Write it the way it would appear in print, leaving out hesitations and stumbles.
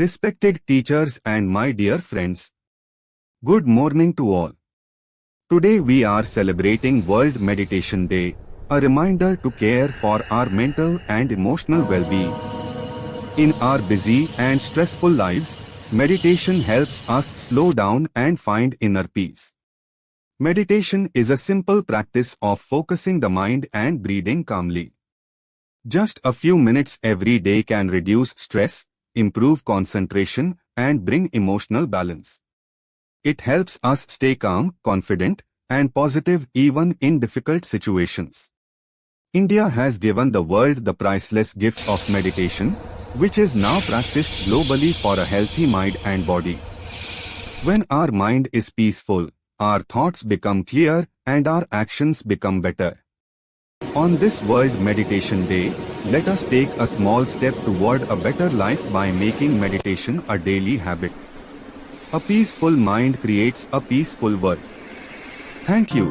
Respected teachers and my dear friends, good morning to all. Today we are celebrating World Meditation Day, a reminder to care for our mental and emotional well-being. In our busy and stressful lives, meditation helps us slow down and find inner peace. Meditation is a simple practice of focusing the mind and breathing calmly. Just a few minutes every day can reduce stress, improve concentration, and bring emotional balance. It helps us stay calm, confident, and positive even in difficult situations. India has given the world the priceless gift of meditation, which is now practiced globally for a healthy mind and body. When our mind is peaceful, our thoughts become clear and our actions become better. On this World Meditation Day, let us take a small step toward a better life by making meditation a daily habit. A peaceful mind creates a peaceful world. Thank you.